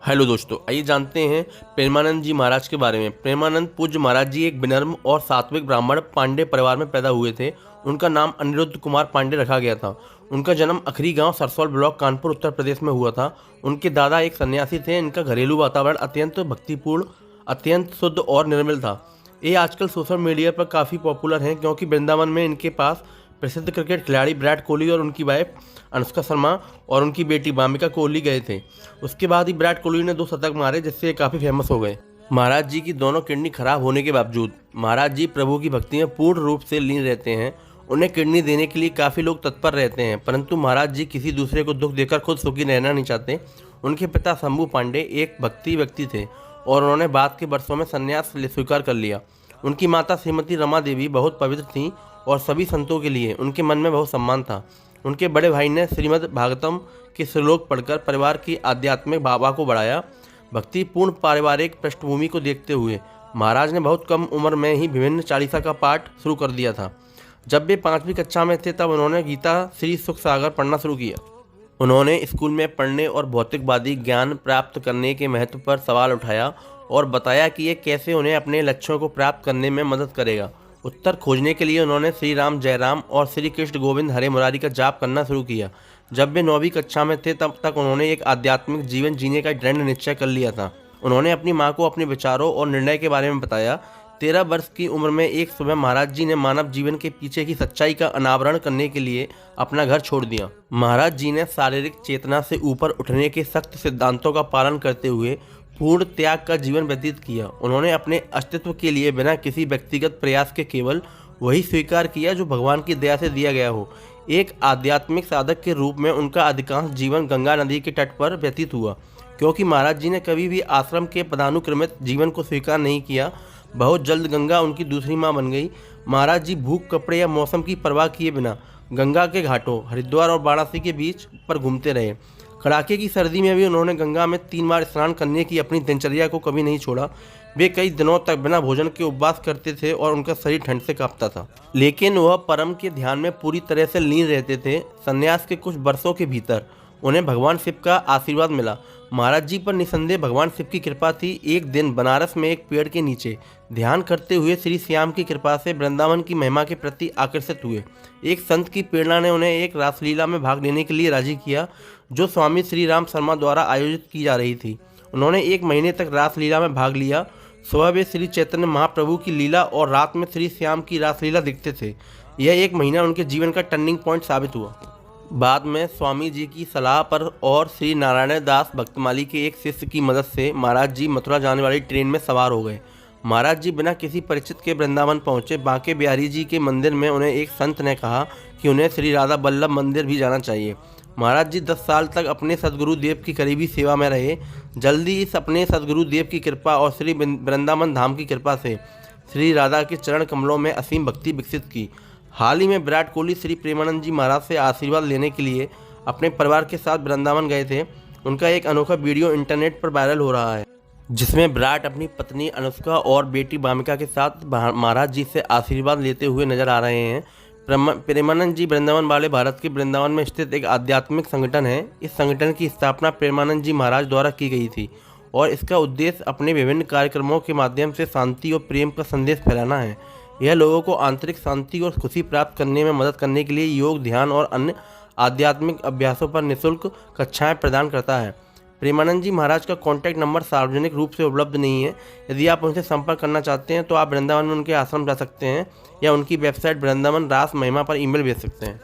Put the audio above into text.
Hello दोस्तों, आइए जानते हैं प्रेमानंद जी महाराज के बारे में। प्रेमानंद पूज्य महाराज जी एक विनम्र और सात्विक ब्राह्मण पांडे परिवार में पैदा हुए थे। उनका नाम अनिरुद्ध कुमार पांडे रखा गया था। उनका जन्म अखरी गांव सरसौल ब्लॉक कानपुर उत्तर प्रदेश में हुआ था। उनके दादा एक सन्यासी थे। इनका घरेलू वातावरण अत्यंत भक्तिपूर्ण, अत्यंत शुद्ध और निर्मल था। ये आजकल सोशल मीडिया पर काफ़ी पॉपुलर हैं क्योंकि वृंदावन में इनके पास प्रसिद्ध क्रिकेट खिलाड़ी विराट कोहली और उनकी वाइफ अनुष्का शर्मा और उनकी बेटी वामिका कोहली गए थे। उसके बाद ही विराट कोहली ने 2 शतक मारे, जिससे ये काफ़ी फेमस हो गए। महाराज जी की दोनों किडनी खराब होने के बावजूद महाराज जी प्रभु की भक्ति में पूर्ण रूप से लीन रहते हैं। उन्हें किडनी देने के लिए काफ़ी लोग तत्पर रहते हैं, परंतु महाराज जी किसी दूसरे को दुख देकर खुद सुखी रहना नहीं चाहते। उनके पिता शंभू पांडे एक भक्ति व्यक्ति थे और उन्होंने बाद के वर्षों में संन्यास स्वीकार कर लिया। उनकी माता श्रीमती रमा देवी बहुत पवित्र थीं और सभी संतों के लिए उनके मन में बहुत सम्मान था। उनके बड़े भाई ने श्रीमद् भागवतम के श्लोक पढ़कर परिवार की आध्यात्मिक भावना को बढ़ाया। भक्तिपूर्ण पारिवारिक पृष्ठभूमि को देखते हुए महाराज ने बहुत कम उम्र में ही विभिन्न चालीसा का पाठ शुरू कर दिया था। जब वे 5वीं कक्षा में थे तब उन्होंने गीता श्री सुख सागर पढ़ना शुरू किया। उन्होंने स्कूल में पढ़ने और भौतिकवादी ज्ञान प्राप्त करने के महत्व पर सवाल उठाया और बताया कि ये कैसे उन्हें अपने लक्ष्यों को प्राप्त करने में मदद करेगा। उत्तर खोजने के लिए उन्होंने श्री राम जय राम और श्री कृष्ण गोविंद हरे मुरारी का जाप करना शुरू किया। जब वे 9वीं कक्षा में थे तब तक उन्होंने एक आध्यात्मिक जीवन जीने का दृढ़ निश्चय कर लिया था। उन्होंने अपनी मां को अपने विचारों और निर्णय के बारे में बताया। 13 वर्ष की उम्र में एक सुबह महाराज जी ने मानव जीवन के पीछे की सच्चाई का अनावरण करने के लिए अपना घर छोड़ दिया। महाराज जी ने शारीरिक चेतना से ऊपर उठने के सख्त सिद्धांतों का पालन करते हुए पूर्ण त्याग का जीवन व्यतीत किया। उन्होंने अपने अस्तित्व के लिए बिना किसी व्यक्तिगत प्रयास के केवल वही स्वीकार किया जो भगवान की दया से दिया गया हो। एक आध्यात्मिक साधक के रूप में उनका अधिकांश जीवन गंगा नदी के तट पर व्यतीत हुआ, क्योंकि महाराज जी ने कभी भी आश्रम के पदानुक्रमित जीवन को स्वीकार नहीं किया। बहुत जल्द गंगा उनकी दूसरी माँ बन गई। महाराज जी भूख, कपड़े या मौसम की परवाह किए बिना गंगा के घाटों हरिद्वार और वाराणसी के बीच पर घूमते रहे। कड़ाके की सर्दी में भी उन्होंने गंगा में 3 बार स्नान करने की अपनी दिनचर्या को कभी नहीं छोड़ा। वे कई दिनों तक बिना भोजन के उपवास करते थे और उनका शरीर ठंड से कांपता था, लेकिन वह परम के ध्यान में पूरी तरह से लीन रहते थे। संन्यास के कुछ वर्षों के भीतर उन्हें भगवान शिव का आशीर्वाद मिला। महाराज जी पर निसंदेह भगवान शिव की कृपा थी। एक दिन बनारस में एक पेड़ के नीचे ध्यान करते हुए श्री श्याम की कृपा से वृंदावन की महिमा के प्रति आकर्षित हुए। एक संत की प्रेरणा ने उन्हें एक रासलीला में भाग लेने के लिए राजी किया, जो स्वामी श्री राम शर्मा द्वारा आयोजित की जा रही थी। उन्होंने 1 महीने तक रासलीला में भाग लिया। सुबह वे श्री चैतन्य महाप्रभु की लीला और रात में श्री श्याम की रासलीला देखते थे। यह 1 महीना उनके जीवन का टर्निंग पॉइंट साबित हुआ। बाद में स्वामी जी की सलाह पर और श्री नारायण दास भक्तमाली के एक शिष्य की मदद से महाराज जी मथुरा जाने वाली ट्रेन में सवार हो गए। महाराज जी बिना किसी परिचित के वृंदावन पहुंचे। बांके बिहारी जी के मंदिर में उन्हें एक संत ने कहा कि उन्हें श्री राधा बल्लभ मंदिर भी जाना चाहिए। महाराज जी 10 साल तक अपने सदगुरु देव की करीबी सेवा में रहे। जल्दी इस अपने सदगुरु देव की कृपा और श्री वृंदावन धाम की कृपा से श्री राधा के चरण कमलों में असीम भक्ति विकसित की। हाल ही में विराट कोहली श्री प्रेमानंद जी महाराज से आशीर्वाद लेने के लिए अपने परिवार के साथ वृंदावन गए थे। उनका एक अनोखा वीडियो इंटरनेट पर वायरल हो रहा है, जिसमें विराट अपनी पत्नी अनुष्का और बेटी वामिका के साथ महाराज जी से आशीर्वाद लेते हुए नजर आ रहे हैं। प्रेमानंद जी वृंदावन वाले भारत के वृंदावन में स्थित एक आध्यात्मिक संगठन है। इस संगठन की स्थापना प्रेमानंद जी महाराज द्वारा की गई थी और इसका उद्देश्य अपने विभिन्न कार्यक्रमों के माध्यम से शांति और प्रेम का संदेश फैलाना है। यह लोगों को आंतरिक शांति और खुशी प्राप्त करने में मदद करने के लिए योग, ध्यान और अन्य आध्यात्मिक अभ्यासों पर निःशुल्क कक्षाएं प्रदान करता है। प्रेमानंद जी महाराज का कॉन्टैक्ट नंबर सार्वजनिक रूप से उपलब्ध नहीं है। यदि आप उनसे संपर्क करना चाहते हैं तो आप वृंदावन में उनके आश्रम जा सकते हैं या उनकी वेबसाइट वृंदावन रास महिमा पर ईमेल भेज सकते हैं।